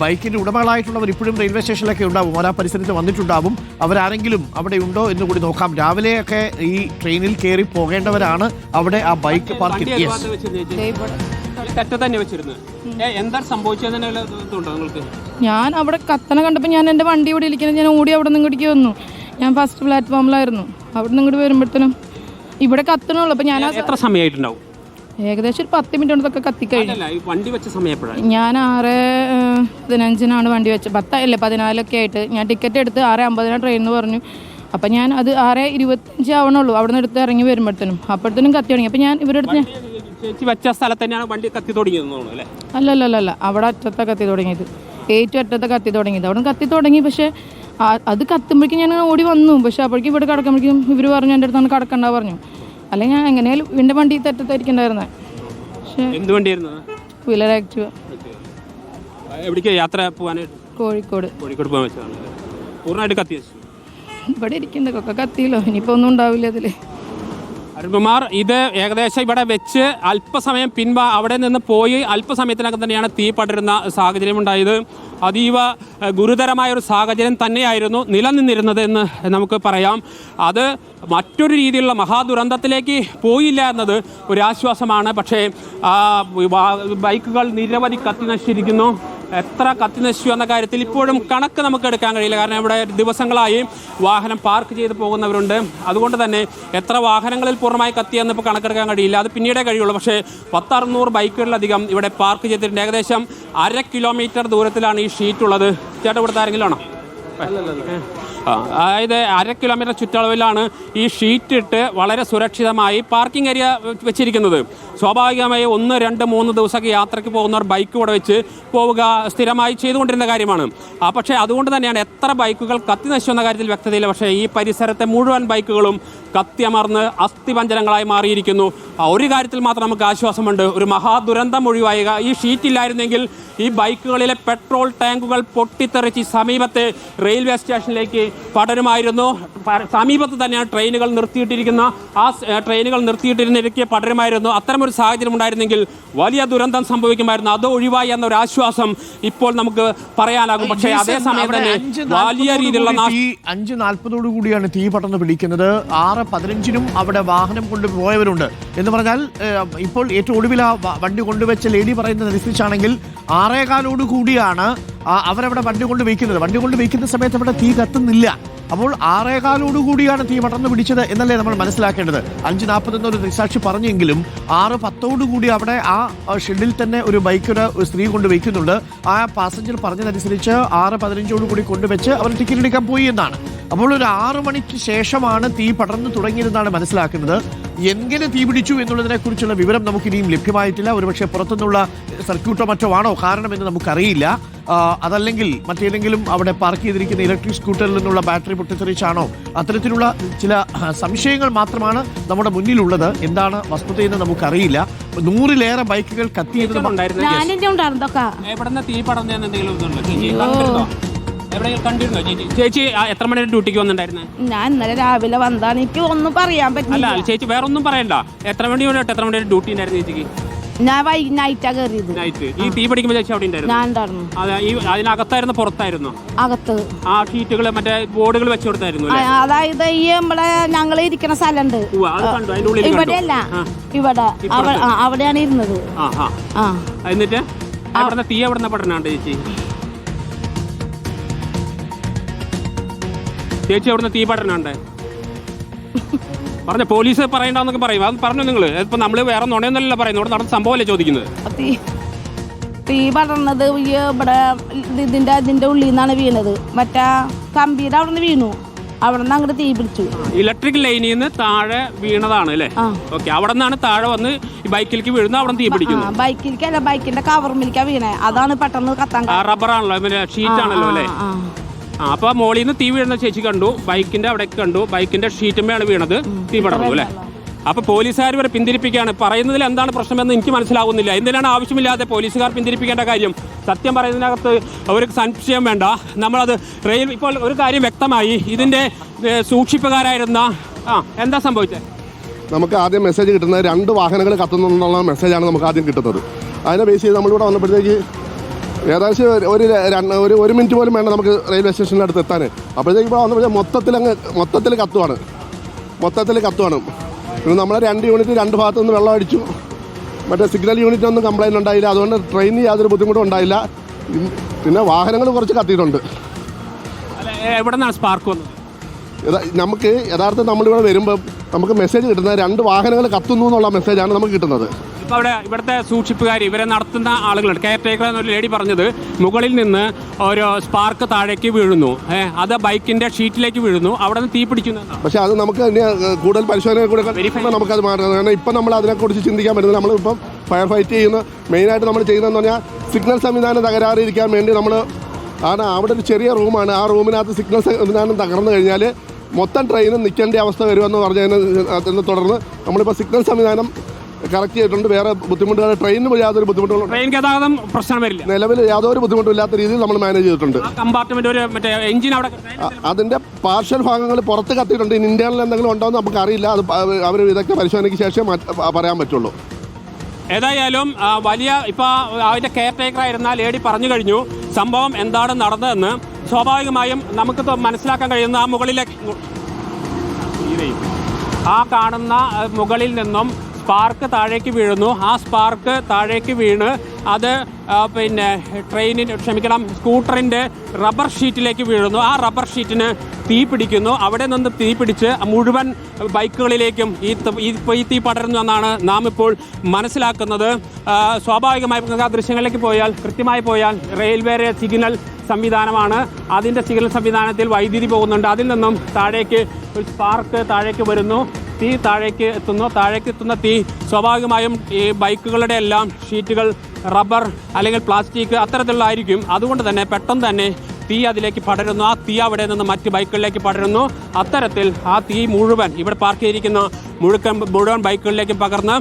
ബൈക്കിന്റെ ഉടമകളായിട്ടുള്ളവർ ഇപ്പോഴും റെയിൽവേ സ്റ്റേഷനിലൊക്കെ ഉണ്ടാവും, ആ പരിസരത്ത് വന്നിട്ടുണ്ടാവും. അവരാരെങ്കിലും അവിടെ ഉണ്ടോ എന്ന് കൂടി നോക്കാം. രാവിലെയൊക്കെ ഈ ട്രെയിനിൽ കയറി പോകേണ്ടവരാണ് അവിടെ ആ ബൈക്ക് പാർക്ക് ഞാൻ അവിടെ കത്തണ കണ്ടപ്പോൾ ഞാൻ എൻ്റെ വണ്ടി ഇവിടെ ഇരിക്കുന്നത്, ഞാൻ ഓടി അവിടെ നിന്ന് ഇങ്ങോട്ടേക്ക് വന്നു. ഞാൻ ഫസ്റ്റ് പ്ലാറ്റ്ഫോമിലായിരുന്നു. അവിടെ നിന്ന് ഇങ്ങോട്ട് വരുമ്പോഴത്തേനും ഇവിടെ കത്തണുള്ളൂ. അപ്പം ഞാൻ എത്ര സമയമായിട്ടുണ്ടാവും? ഏകദേശം ഒരു 10 മിനിറ്റ് കൊണ്ടൊക്കെ കത്തിക്കഴിഞ്ഞു. വണ്ടി വെച്ച സമയം ഞാൻ 6:15 വണ്ടി വെച്ചത്, 14 ആയിട്ട്. ഞാൻ ടിക്കറ്റ് എടുത്ത് 6:50 ട്രെയിൻ എന്ന് പറഞ്ഞു. അപ്പം ഞാൻ അത് 6:25 ആവണുള്ളൂ അവിടെ നിന്ന് എടുത്ത് ഇറങ്ങി വരുമ്പോഴത്തേനും. അപ്പോഴത്തേനും കത്തി തുടങ്ങി. അപ്പം ഞാൻ ഇവരെടുത്ത് വെച്ച സ്ഥലത്ത് തന്നെയാണ് വണ്ടി കത്തി തുടങ്ങിയത്? അല്ലല്ല, അവിടെ അറ്റത്തെ കത്തി തുടങ്ങിയത്, ഏറ്റവും അറ്റത്തെ കത്തി തുടങ്ങിയത്. അവിടെ കത്തി തുടങ്ങി. പക്ഷേ അത് കത്തുമ്പോഴേക്കും ഞാൻ ഓടി വന്നു. പക്ഷെ അപ്പോഴേക്കും ഇവിടെ കിടക്കുമ്പോഴേക്കും ഇവർ പറഞ്ഞു എൻ്റെ അടുത്താണ് കിടക്കണ്ട പറഞ്ഞു. അല്ലെങ്കിൽ ഞാൻ എങ്ങനെയാലും എൻ്റെ വണ്ടി തെറ്റത്തായിരിക്കണ്ടായിരുന്നത്. പക്ഷേ എന്ത് വണ്ടിയായിരുന്നു? Wheeler Activa. എവിടേക്ക് യാത്ര പോകാനായിട്ട്? കോഴിക്കോട് പോകാൻ വെച്ചതാണ്. പൂർണ്ണമായിട്ട് കത്തി വെച്ചു. ഇവിടെ ഇരിക്കുന്നതൊക്കെ കത്തിയല്ലോ, ഇനിയിപ്പോൾ ഒന്നും ഉണ്ടാവില്ല അതിൽ. അരുൺകുമാർ, ഇത് ഏകദേശം ഇവിടെ വെച്ച് അല്പസമയം അവിടെ നിന്ന് പോയി അല്പസമയത്തിനകം തന്നെയാണ് തീ പടരുന്ന സാഹചര്യം ഉണ്ടായത്. അതീവ ഗുരുതരമായൊരു സാഹചര്യം തന്നെയായിരുന്നു നിലനിന്നിരുന്നത് എന്ന് നമുക്ക് പറയാം. അത് മറ്റൊരു രീതിയിലുള്ള മഹാദുരന്തത്തിലേക്ക് പോയില്ല എന്നത് ഒരു ആശ്വാസമാണ്. പക്ഷേ ബൈക്കുകൾ നിരവധി കത്തി നശിച്ചിരിക്കുന്നു. എത്ര കത്തി നശിച്ചു എന്ന കാര്യത്തിൽ ഇപ്പോഴും കണക്ക് നമുക്ക് എടുക്കാൻ കഴിയില്ല. കാരണം ഇവിടെ ദിവസങ്ങളായി വാഹനം പാർക്ക് ചെയ്ത് പോകുന്നവരുണ്ട്. അതുകൊണ്ട് തന്നെ എത്ര വാഹനങ്ങളിൽ പൂർണ്ണമായി കത്തിയെന്ന് ഇപ്പോൾ കണക്കെടുക്കാൻ കഴിയില്ല, അത് പിന്നീടേ കഴിയുള്ളൂ. പക്ഷേ 600 ബൈക്കുകളിലധികം ഇവിടെ പാർക്ക് ചെയ്തിട്ടുണ്ട്. ഏകദേശം 1/2 കിലോമീറ്റർ ദൂരത്തിലാണ് ഈ ഷീറ്റ് ഉള്ളത്. ചേട്ടാ, ഇവിടുത്തെ ആരെങ്കിലും ആണോ? അതായത് 1/2 കിലോമീറ്റർ ചുറ്റളവിലാണ് ഈ ഷീറ്റ് ഇട്ട് വളരെ സുരക്ഷിതമായി പാർക്കിംഗ് ഏരിയ വെച്ചിരിക്കുന്നത്. സ്വാഭാവികമായി 1, 2, 3 ദിവസമൊക്കെ യാത്രയ്ക്ക് പോകുന്നവർ ബൈക്ക് ഇവിടെ വെച്ച് പോവുക സ്ഥിരമായി ചെയ്തുകൊണ്ടിരുന്ന കാര്യമാണ്. പക്ഷേ അതുകൊണ്ട് തന്നെയാണ് എത്ര ബൈക്കുകൾ കത്തി നശിച്ചു എന്ന കാര്യത്തിൽ വ്യക്തതയില്ല. പക്ഷേ ഈ പരിസരത്തെ മുഴുവൻ ബൈക്കുകളും കത്തിയമർന്ന് അസ്ഥിപഞ്ജരങ്ങളായി മാറിയിരിക്കുന്നു. ഒരു കാര്യത്തിൽ മാത്രം നമുക്ക് ആശ്വാസമുണ്ട്, ഒരു മഹാദുരന്തം ഒഴിവായുക. ഈ ഷീറ്റില്ലായിരുന്നെങ്കിൽ ഈ ബൈക്കുകളിലെ പെട്രോൾ ടാങ്കുകൾ പൊട്ടിത്തെറിച്ച് സമീപത്തെ റെയിൽവേ സ്റ്റേഷനിലേക്ക് പടരുമായിരുന്നു. സമീപത്ത് തന്നെയാണ് ട്രെയിനുകൾ നിർത്തിയിട്ടിരിക്കുന്ന, ആ ട്രെയിനുകൾ നിർത്തിയിട്ടിരുന്നിരിക്കെ പടരുമായിരുന്നു. അത്തരമൊരു സാഹചര്യം ഉണ്ടായിരുന്നെങ്കിൽ വലിയ ദുരന്തം സംഭവിക്കുമായിരുന്നു. അത് ഒഴിവായി എന്നൊരു ആശ്വാസം ഇപ്പോൾ നമുക്ക് പറയാനാകും. പക്ഷേ അതേസമയം തന്നെ വലിയ രീതിയിലുള്ള 5:40 കൂടിയാണ് തീ പടർന്ന് പിടിക്കുന്നത്. 6:15 അവിടെ വാഹനം കൊണ്ടുപോയവരുണ്ട് എന്ന് പറഞ്ഞാൽ ഇപ്പോൾ ഏറ്റവും ഒടുവിൽ ആ വണ്ടി കൊണ്ടുവച്ച ലേഡി പറയുന്നതനുസരിച്ചാണെങ്കിൽ 6:15 കൂടിയാണ് അവരവിടെ വണ്ടി കൊണ്ട് വയ്ക്കുന്നത്. വണ്ടി കൊണ്ട് വയ്ക്കുന്ന സമയത്ത് അവിടെ തീ കത്തുന്നില്ല. അപ്പോൾ 6:15 കൂടിയാണ് തീ പടർന്ന് പിടിച്ചത് എന്നല്ലേ നമ്മൾ മനസ്സിലാക്കേണ്ടത്. 5:40 എന്നൊരു ദൃക്സാക്ഷി പറഞ്ഞെങ്കിലും 6:10 കൂടി അവിടെ ആ ഷെഡിൽ തന്നെ ഒരു ബൈക്കൊരു സ്ത്രീ കൊണ്ട് വയ്ക്കുന്നുണ്ട്. ആ പാസഞ്ചർ പറഞ്ഞതനുസരിച്ച് 6:15 കൂടി കൊണ്ടുവച്ച് അവർ ടിക്കറ്റ് എടുക്കാൻ പോയി എന്നാണ്. അപ്പോൾ ഒരു 6 മണിക്ക് ശേഷമാണ് തീ പടർന്നു തുടങ്ങിയതെന്നാണ് മനസ്സിലാക്കുന്നത്. എങ്ങനെ തീ പിടിച്ചു എന്നുള്ളതിനെ കുറിച്ചുള്ള വിവരം നമുക്കിനിയും ലഭ്യമായിട്ടില്ല. ഒരുപക്ഷെ പുറത്തുനിന്നുള്ള സർക്യൂട്ടോ മറ്റോ ആണോ കാരണമെന്ന് നമുക്കറിയില്ല. അതല്ലെങ്കിൽ മറ്റേതെങ്കിലും അവിടെ പാർക്ക് ചെയ്തിരിക്കുന്ന ഇലക്ട്രിക് സ്കൂട്ടറിൽ നിന്നുള്ള ബാറ്ററി പൊട്ടിത്തെറിച്ചാണോ, അത്തരത്തിലുള്ള ചില സംശയങ്ങൾ മാത്രമാണ് നമ്മുടെ മുന്നിലുള്ളത്. എന്താണ് വസ്തുതയെന്ന് നമുക്കറിയില്ല. 100-ലേറെ ബൈക്കുകൾ കത്തിയത് ചേച്ചി എത്ര മണി ഡ്യൂട്ടിക്ക് വന്നിട്ടുണ്ടായിരുന്നു? ഞാൻ ഇന്നലെ രാവിലെ വന്നാണ്, എനിക്ക് ഒന്നും പറയാൻ പറ്റില്ല. ചേച്ചി വേറെ ഒന്നും പറയണ്ട. എത്ര മണി ഡ്യൂട്ടി ഉണ്ടായിരുന്നു ചേച്ചിക്ക്? ഞാൻ നൈറ്റാ കയറിയത്. ഈ തീ പിടിക്കുമ്പോൾ ചേച്ചി അവിടെ ഉണ്ടായിരുന്നു? അതിനകത്തായിരുന്നു പുറത്തായിരുന്നു? അകത്ത്. ആ ഷീറ്റുകൾ മറ്റേ ബോർഡുകൾ വെച്ചു കൊടുത്തായിരുന്നു? അതായത് ഈ നമ്മളെ ഞങ്ങൾ ഇരിക്കുന്ന സ്ഥലമുണ്ട്, ഇവിടെയല്ല, ഇവിടെ അവിടെയാണ് ഇരുന്നത്. എന്നിട്ട് അവിടെ തീ എവിടെ പഠനമുണ്ട് ചേച്ചി? ചേച്ചി അവിടുന്ന് തീ പഠനമുണ്ട് പറഞ്ഞ പോലീസ് പറയണ്ടെന്നൊക്കെ പറയും. അത് പറഞ്ഞു നിങ്ങൾ. ഇപ്പൊ നമ്മള് വേറെ നുണയൊന്നുമല്ല പറയുന്നത്, ഇവിടെ നടന്ന സംഭവമല്ലേ ചോദിക്കുന്നത്. തീ പടർന്നത് ഇവിടെ ഇതിന്റെ ഉള്ളിൽ നിന്നാണ് വീണത്. മറ്റേ കമ്പിയുടെ അവിടെ നിന്ന് വീണു, അവിടെ നിന്ന് അങ്ങോട്ട് തീ പിടിച്ചു. ഇലക്ട്രിക് ലൈനിൽ നിന്ന് താഴെ വീണതാണ് അല്ലേ? ഓക്കെ. അവിടെ നിന്നാണ് താഴെ വന്ന് ബൈക്കിലേക്ക് വീഴുന്നത്, അവിടെ തീ പിടിക്കുന്നു. ബൈക്കിലേക്കല്ല, ബൈക്കിന്റെ കവറുമിലേക്കാ വീണേ. അതാണ് പെട്ടെന്ന് കത്താൻ. റബ്ബറാണല്ലോ, ഷീറ്റ് ആണല്ലോ അല്ലേ? അപ്പൊ മോളിൽ നിന്ന് തീ വീഴുന്ന ചേച്ചി കണ്ടു, ബൈക്കിന്റെ അവിടെ കണ്ടു, ബൈക്കിന്റെ ഷീറ്റുമ്മയാണ് വീണത്, തീ പടർന്നു അല്ലേ? അപ്പൊ പോലീസുകാർ വരെ പിന്തിരിപ്പിക്കുകയാണ്. പറയുന്നതിൽ എന്താണ് പ്രശ്നമെന്ന് എനിക്ക് മനസ്സിലാവുന്നില്ല. എന്തിനാണ് ആവശ്യമില്ലാതെ പോലീസുകാർ പിന്തിരിപ്പിക്കേണ്ട കാര്യം? സത്യം പറയുന്നതിനകത്ത് അവർക്ക് സംശയം വേണ്ട. നമ്മളത് ഇപ്പോൾ ഒരു കാര്യം വ്യക്തമായി, ഇതിന്റെ സൂക്ഷിപ്പുകാരായിരുന്ന എന്താ സംഭവിച്ചത്? നമുക്ക് ആദ്യം മെസ്സേജ് കിട്ടുന്നത് 2 വാഹനങ്ങൾ കത്തുന്നു എന്നുള്ള മെസ്സേജാണ് നമുക്ക് ആദ്യം കിട്ടുന്നത്. അതിനെ ബേസ് ചെയ്ത് നമ്മളിവിടെ വന്നപ്പോഴത്തേക്ക് ഏകദേശം ഒരു മിനിറ്റ് പോലും വേണ്ട നമുക്ക് റെയിൽവേ സ്റ്റേഷൻ്റെ അടുത്ത് എത്താൻ. അപ്പോഴത്തേക്ക് ഇപ്പോൾ വന്നപ്പോൾ മൊത്തത്തിൽ കത്തുവാണ്. പിന്നെ നമ്മളെ 2 യൂണിറ്റ് 2 ഭാഗത്തു നിന്ന് വെള്ളം അടിച്ചു. മറ്റേ സിഗ്നൽ യൂണിറ്റൊന്നും കംപ്ലൈൻറ്റ് ഉണ്ടായില്ല. അതുകൊണ്ട് ട്രെയിനിന് യാതൊരു ബുദ്ധിമുട്ടും ഉണ്ടായില്ല. പിന്നെ വാഹനങ്ങൾ കുറച്ച് കത്തിയിട്ടുണ്ട്. എവിടെ നിന്നാണ് സ്പാർക്ക് വന്നത്? നമുക്ക് യഥാർത്ഥം നമ്മളിവിടെ വരുമ്പോൾ നമുക്ക് മെസ്സേജ് കിട്ടുന്നത് 2 വാഹനങ്ങൾ കത്തുന്നു എന്നുള്ള മെസ്സേജാണ് നമുക്ക് കിട്ടുന്നത്. ഇപ്പോൾ ഇവിടുത്തെ സൂക്ഷിപ്പുകാർ ഇവരെ നടത്തുന്ന ആളുകളുണ്ട്. കെയർ ടേക്കർ എന്നൊരു ലേഡി പറഞ്ഞത് മുകളിൽ നിന്ന് ഒരു സ്പാർക്ക് താഴേക്ക് വീഴുന്നു, അത് ബൈക്കിന്റെ ഷീറ്റിലേക്ക് വീഴുന്നു, അവിടെ നിന്ന് തീ പിടിക്കുന്നു. പക്ഷേ അത് നമുക്ക് കൂടുതൽ പരിശോധന കൂടെ നമുക്കത് മാറുന്നത്. കാരണം ഇപ്പം നമ്മൾ അതിനെക്കുറിച്ച് ചിന്തിക്കാൻ പറ്റുന്നത് നമ്മളിപ്പം ഫയർ ഫൈറ്റ് ചെയ്യുന്ന മെയിനായിട്ട് നമ്മൾ ചെയ്യുന്നതെന്ന് പറഞ്ഞാൽ സിഗ്നൽ സംവിധാനം തകരാറിരിക്കാൻ വേണ്ടി നമ്മൾ അവിടെ ഒരു ചെറിയ റൂമാണ്. ആ റൂമിനകത്ത് സിഗ്നൽ സംവിധാനം തകർന്നു കഴിഞ്ഞാൽ മൊത്തം ട്രെയിനും നിൽക്കേണ്ട അവസ്ഥ വരുമെന്ന് പറഞ്ഞതിനെ തുടർന്ന് നമ്മളിപ്പോൾ സിഗ്നൽ സംവിധാനം കറക്റ്റ് ചെയ്തിട്ടുണ്ട്. വേറെ ബുദ്ധിമുട്ടുകൾ ട്രെയിനിന് യാതൊരു ബുദ്ധിമുട്ടുകളും ട്രെയിൻ ഗതാഗതം പ്രശ്നം വരില്ല. നിലവിൽ യാതൊരു ബുദ്ധിമുട്ടും ഇല്ലാത്ത രീതിയിൽ നമ്മൾ മാനേജ് ചെയ്തിട്ടുണ്ട്. അതിൻ്റെ പാർഷ്യൽ ഭാഗങ്ങൾ പുറത്ത് കത്തിയിട്ടുണ്ട്. ഇന്ത്യയിൽ എന്തെങ്കിലും ഉണ്ടോ എന്ന് നമുക്ക് അറിയില്ല. അത് അവർ ഇതൊക്കെ പരിശോധനയ്ക്ക് ശേഷം പറയാൻ പറ്റുള്ളൂ. ഏതായാലും വലിയ ഇപ്പോൾ അതിൻ്റെ കെയർ ടേക്കറായിരുന്ന ലേഡി പറഞ്ഞു കഴിഞ്ഞു സംഭവം എന്താണ് നടന്നതെന്ന്. സ്വാഭാവികമായും നമുക്ക് മനസ്സിലാക്കാൻ കഴിയുന്ന ആ മുകളിലെ ആ കാണുന്ന മുകളിൽ നിന്നും സ്പാർക്ക് താഴേക്ക് വീഴുന്നു. ആ സ്പാർക്ക് താഴേക്ക് വീണ് അത് സ്കൂട്ടറിൻ്റെ റബ്ബർ ഷീറ്റിലേക്ക് വീഴുന്നു. ആ റബ്ബർ ഷീറ്റിന് തീ പിടിക്കുന്നു. അവിടെ നിന്ന് തീ പിടിച്ച് മുഴുവൻ ബൈക്കുകളിലേക്കും ഈ തീ പടരുന്നു എന്നാണ് നാം ഇപ്പോൾ മനസ്സിലാക്കുന്നത്. സ്വാഭാവികമായും ആ ദൃശ്യങ്ങളിലേക്ക് കൃത്യമായി പോയാൽ റെയിൽവേയുടെ സിഗ്നൽ സംവിധാനമാണ്. അതിൻ്റെ സിഗ്നൽ സംവിധാനത്തിൽ വൈദ്യുതി പോകുന്നുണ്ട്. അതിൽ നിന്നും താഴേക്ക് ഒരു സ്പാർക്ക് താഴേക്ക് വരുന്നു. തീ താഴേക്ക് എത്തുന്ന തീ സ്വാഭാവികമായും ഈ ബൈക്കുകളുടെ എല്ലാം ഷീറ്റുകൾ റബ്ബർ അല്ലെങ്കിൽ പ്ലാസ്റ്റിക് അത്തരത്തിലുള്ളതായിരിക്കും. അതുകൊണ്ട് തന്നെ പെട്ടെന്ന് തന്നെ തീ അതിലേക്ക് പടരുന്നു. ആ തീ അവിടെ നിന്ന് മറ്റ് ബൈക്കുകളിലേക്ക് പടരുന്നു. അത്തരത്തിൽ ആ തീ മുഴുവൻ ഇവിടെ പാർക്ക് ചെയ്തിരിക്കുന്ന മുഴുവൻ ബൈക്കുകളിലേക്കും പകർന്ന്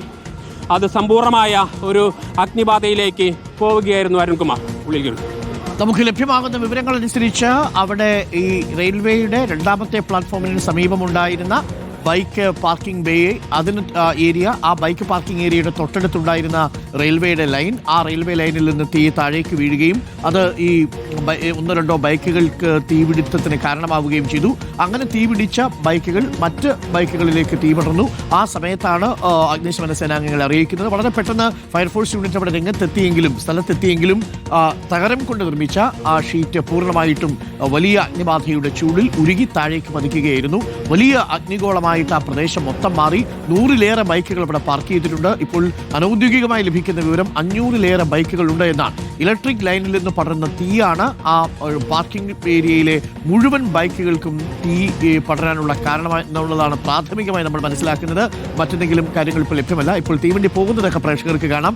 അത് സമ്പൂർണ്ണമായ ഒരു അഗ്നിബാധയിലേക്ക് പോവുകയായിരുന്നു. അരുൺകുമാർ ഉള്ളിൽ. നമുക്ക് ലഭ്യമാകുന്ന വിവരങ്ങൾ അനുസരിച്ച് അവിടെ ഈ റെയിൽവേയുടെ 2ാമത്തെ പ്ലാറ്റ്ഫോമിന് സമീപമുണ്ടായിരുന്ന ബൈക്ക് പാർക്കിംഗ് ബേ ആ ബൈക്ക് പാർക്കിംഗ് ഏരിയയുടെ തൊട്ടടുത്തുണ്ടായിരുന്ന റെയിൽവേയുടെ ലൈൻ, ആ റെയിൽവേ ലൈനിൽ നിന്ന് തീ താഴേക്ക് വീഴുകയും അത് ഈ 1-2 ബൈക്കുകൾക്ക് തീപിടുത്തത്തിന് കാരണമാവുകയും ചെയ്തു. അങ്ങനെ തീപിടിച്ച ബൈക്കുകൾ മറ്റ് ബൈക്കുകളിലേക്ക് തീ പടർന്നു. ആ സമയത്താണ് അഗ്നിശമന സേനാംഗങ്ങൾ അറിയിക്കുന്നത്. വളരെ പെട്ടെന്ന് ഫയർഫോഴ്സ് യൂണിറ്റ് അവിടെ സ്ഥലത്തെത്തിയെങ്കിലും തകരം കൊണ്ട് നിർമ്മിച്ച ആ ഷീറ്റ് പൂർണ്ണമായിട്ടും വലിയ അഗ്നിബാധയുടെ ചൂടിൽ ഉരുകി താഴേക്ക് പതിക്കുകയായിരുന്നു. വലിയ അഗ്നിഗോളമായ ആ പ്രദേശം മൊത്തം മാറി. 100-ലേറെ ബൈക്കുകൾ ഇവിടെ പാർക്ക് ചെയ്തിട്ടുണ്ട്. ഇപ്പോൾ അനൌദ്യോഗികമായി ലഭിക്കുന്ന വിവരം 500-ലേറെ ബൈക്കുകൾ ഉണ്ട് എന്നാണ്. ഇലക്ട്രിക് ലൈനിൽ നിന്ന് പടരുന്ന തീയാണ് ആ പാർക്കിംഗ് ഏരിയയിലെ മുഴുവൻ ബൈക്കുകൾക്കും തീ പടരാനുള്ള കാരണമെന്നുള്ളതാണ് പ്രാഥമികമായി നമ്മൾ മനസ്സിലാക്കുന്നത്. മറ്റെന്തെങ്കിലും കാര്യങ്ങൾ ഇപ്പോൾ ലഭ്യമല്ല. ഇപ്പോൾ തീവണ്ടി പോകുന്നതൊക്കെ പ്രേക്ഷകർക്ക് കാണാം.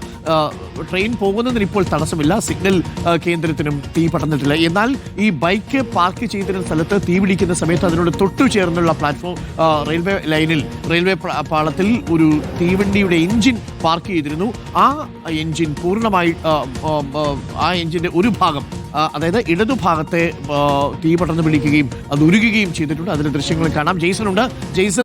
ട്രെയിൻ പോകുന്നതിന് ഇപ്പോൾ തടസ്സമില്ല. സിഗ്നൽ കേന്ദ്രത്തിനും തീ പടർന്നിട്ടില്ല. എന്നാൽ ഈ ബൈക്ക് പാർക്ക് ചെയ്തിരുന്ന സ്ഥലത്ത് തീ പിടിക്കുന്ന സമയത്ത് അതിനോട് തൊട്ടു ചേർന്നുള്ള പ്ലാറ്റ്ഫോം റെയിൽവേ പാളത്തിൽ ഒരു തീവണ്ടിയുടെ എഞ്ചിൻ പാർക്ക് ചെയ്തിരുന്നു. ആ എഞ്ചിൻ പൂർണ്ണമായി ആ എഞ്ചിന്റെ ഒരു ഭാഗം, അതായത് ഇടതുഭാഗത്തെ തീ പടർന്ന് പിടിക്കുകയും അത് ഉരുകുകയും ചെയ്തിട്ടുണ്ട്. അതിന്റെ ദൃശ്യങ്ങൾ കാണാം. ജെയ്സൺ ഉണ്ട്. ജെയ്സൺ,